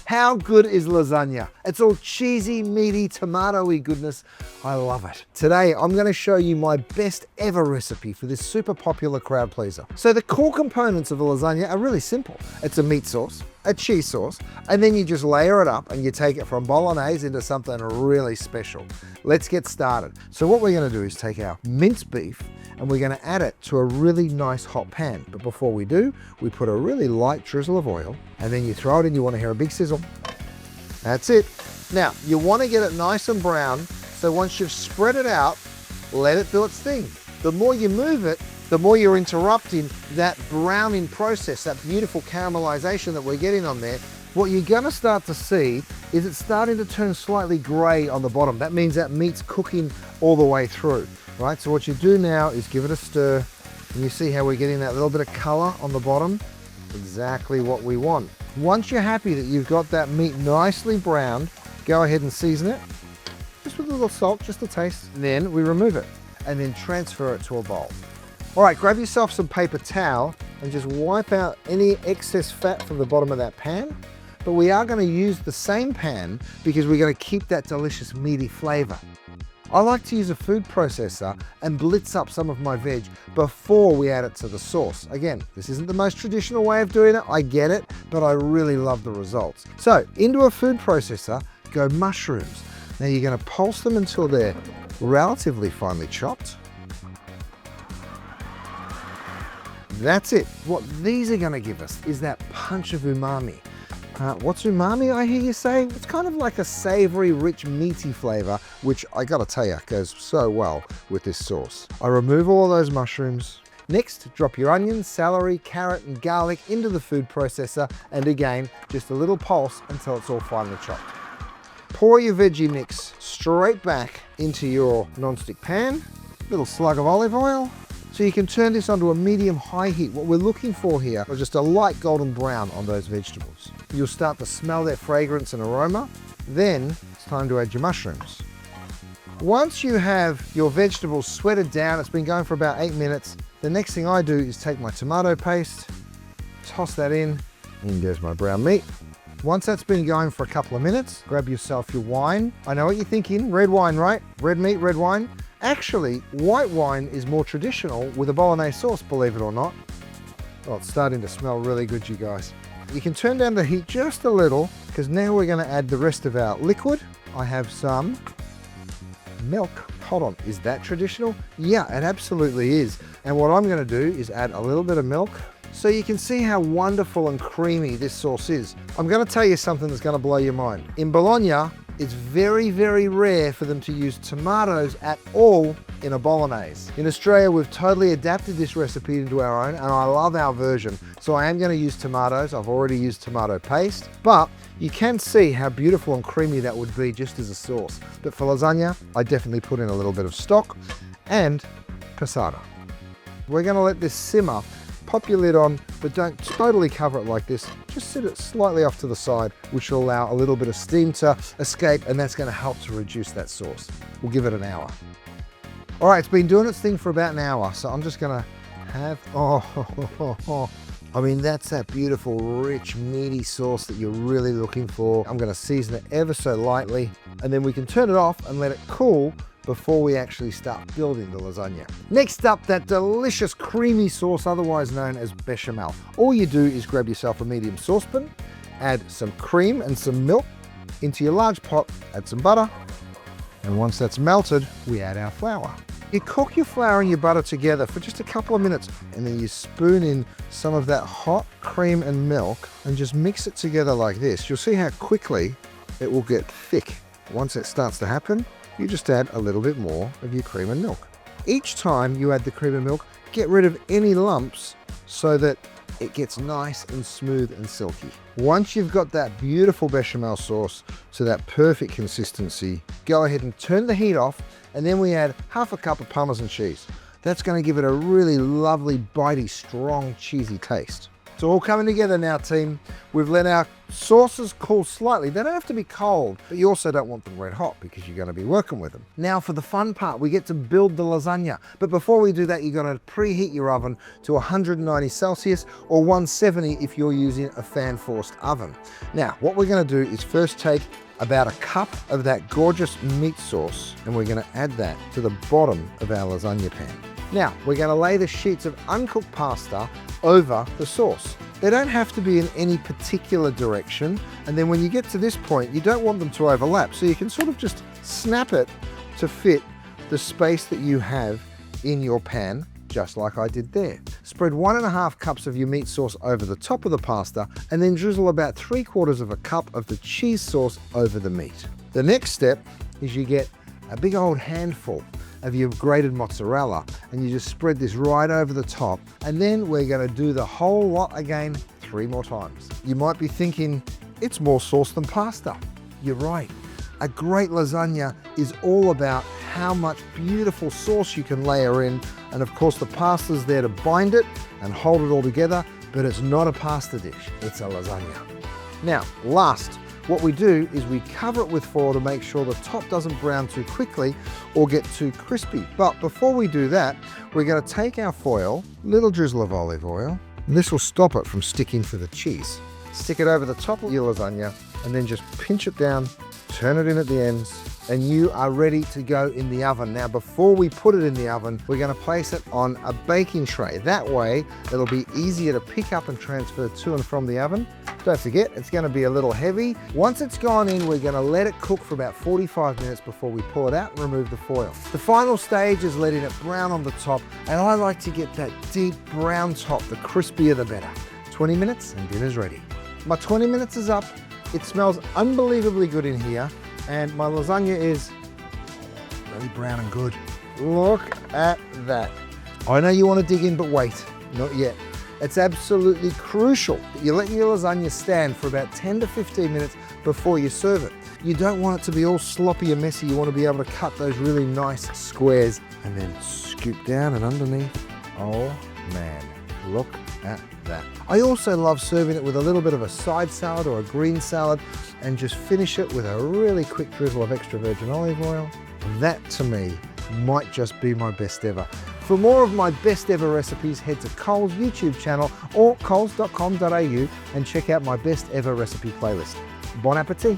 How good is lasagna? It's all cheesy, meaty, tomato-y goodness. I love it. Today, I'm going to show you my best ever recipe for this super popular crowd pleaser. So the core components of a lasagna are really simple. It's a meat sauce, a cheese sauce, and then you just layer it up and you take it from bolognese into something really special. Let's get started. So what we're going to do is take our minced beef and we're going to add it to a really nice hot pan. But before we do, we put a really light drizzle of oil and then you throw it in. You want to hear a big sizzle. That's it. Now, you want to get it nice and brown, so once you've spread it out, let it do its thing. The more you move it, the more you're interrupting that browning process, that beautiful caramelization that we're getting on there. What you're going to start to see is it's starting to turn slightly gray on the bottom. That means that meat's cooking all the way through, right? So what you do now is give it a stir, and you see how we're getting that little bit of color on the bottom? Exactly what we want. Once you're happy that you've got that meat nicely browned, go ahead and season it, just with a little salt, just a taste. And then we remove it, and then transfer it to a bowl. All right, grab yourself some paper towel and just wipe out any excess fat from the bottom of that pan. But we are going to use the same pan because we're going to keep that delicious meaty flavor. I like to use a food processor and blitz up some of my veg before we add it to the sauce. Again, this isn't the most traditional way of doing it, I get it, but I really love the results. So into a food processor, go mushrooms. Now you're going to pulse them until they're relatively finely chopped. That's it. What these are going to give us is that punch of umami. What's umami, I hear you say? It's kind of like a savory, rich, meaty flavor, which I gotta tell you, goes so well with this sauce. I remove all of those mushrooms. Next, drop your onions, celery, carrot, and garlic into the food processor, and again, just a little pulse until it's all finely chopped. Pour your veggie mix straight back into your non-stick pan, little slug of olive oil, so you can turn this onto a medium-high heat. What we're looking for here is just a light golden brown on those vegetables. You'll start to smell their fragrance and aroma. Then it's time to add your mushrooms. Once you have your vegetables sweated down, it's been going for about 8 minutes, the next thing I do is take my tomato paste, toss that in goes my brown meat. Once that's been going for a couple of minutes, grab yourself your wine. I know what you're thinking, red wine, right? Red meat, red wine. Actually, white wine is more traditional with a bolognese sauce, believe it or not. Oh, it's starting to smell really good, you guys. You can turn down the heat just a little, because now we're going to add the rest of our liquid. I have some milk. Hold on, is that traditional? Yeah, it absolutely is. And what I'm going to do is add a little bit of milk, so you can see how wonderful and creamy this sauce is. I'm going to tell you something that's going to blow your mind. In Bologna, it's very, very rare for them to use tomatoes at all in a bolognese. In Australia, we've totally adapted this recipe into our own, and I love our version. So I am going to use tomatoes. I've already used tomato paste, but you can see how beautiful and creamy that would be just as a sauce. But for lasagna, I definitely put in a little bit of stock and passata. We're going to let this simmer. Pop your lid on, but don't totally cover it like this. Just sit it slightly off to the side, which will allow a little bit of steam to escape, and that's going to help to reduce that sauce. We'll give it an hour. All right, it's been doing its thing for about an hour, so I'm just going to have, I mean, that's that beautiful, rich, meaty sauce that you're really looking for. I'm going to season it ever so lightly, and then we can turn it off and let it cool before we actually start building the lasagna. Next up, that delicious creamy sauce, otherwise known as bechamel. All you do is grab yourself a medium saucepan, add some cream and some milk into your large pot, add some butter, and once that's melted, we add our flour. You cook your flour and your butter together for just a couple of minutes, and then you spoon in some of that hot cream and milk and just mix it together like this. You'll see how quickly it will get thick. Once it starts to happen, you just add a little bit more of your cream and milk. Each time you add the cream and milk, get rid of any lumps so that it gets nice and smooth and silky. Once you've got that beautiful bechamel sauce to that perfect consistency, go ahead and turn the heat off, and then we add half a cup of Parmesan cheese. That's going to give it a really lovely, bitey, strong, cheesy taste. It's all coming together now, team. We've let our sauces cool slightly. They don't have to be cold, but you also don't want them red hot because you're going to be working with them. Now for the fun part, we get to build the lasagna. But before we do that, you're going to preheat your oven to 190 Celsius or 170 if you're using a fan-forced oven. Now, what we're going to do is first take about a cup of that gorgeous meat sauce, and we're going to add that to the bottom of our lasagna pan. Now, we're going to lay the sheets of uncooked pasta over the sauce. They don't have to be in any particular direction, and then when you get to this point, you don't want them to overlap, so you can sort of just snap it to fit the space that you have in your pan, just like I did there. Spread 1.5 cups of your meat sauce over the top of the pasta, and then drizzle about 3/4 of a cup of the cheese sauce over the meat. The next step is you get a big old handful of your grated mozzarella, and you just spread this right over the top, and then we're going to do the whole lot again 3 more times. You might be thinking, it's more sauce than pasta. You're right. A great lasagna is all about how much beautiful sauce you can layer in, and of course the pasta's there to bind it and hold it all together, but it's not a pasta dish, it's a lasagna. Now, last, what we do is we cover it with foil to make sure the top doesn't brown too quickly or get too crispy. But before we do that, we're going to take our foil, little drizzle of olive oil, and this will stop it from sticking to the cheese. Stick it over the top of your lasagna and then just pinch it down, turn it in at the ends, and you are ready to go in the oven. Now, before we put it in the oven, we're going to place it on a baking tray. That way, it'll be easier to pick up and transfer to and from the oven. Don't forget, it's going to be a little heavy. Once it's gone in, we're going to let it cook for about 45 minutes before we pull it out and remove the foil. The final stage is letting it brown on the top, and I like to get that deep brown top. The crispier the better. 20 minutes and dinner's ready. My 20 minutes is up. It smells unbelievably good in here, and my lasagna is really brown and good. Look at that. I know you want to dig in, but wait, not yet. It's absolutely crucial that you let your lasagna stand for about 10 to 15 minutes before you serve it. You don't want it to be all sloppy and messy. You want to be able to cut those really nice squares and then scoop down and underneath. Oh man, look at that. I also love serving it with a little bit of a side salad or a green salad, and just finish it with a really quick drizzle of extra virgin olive oil. That to me might just be my best ever. For more of my best ever recipes, head to Cole's YouTube channel or coles.com.au and check out my best ever recipe playlist. Bon appetit!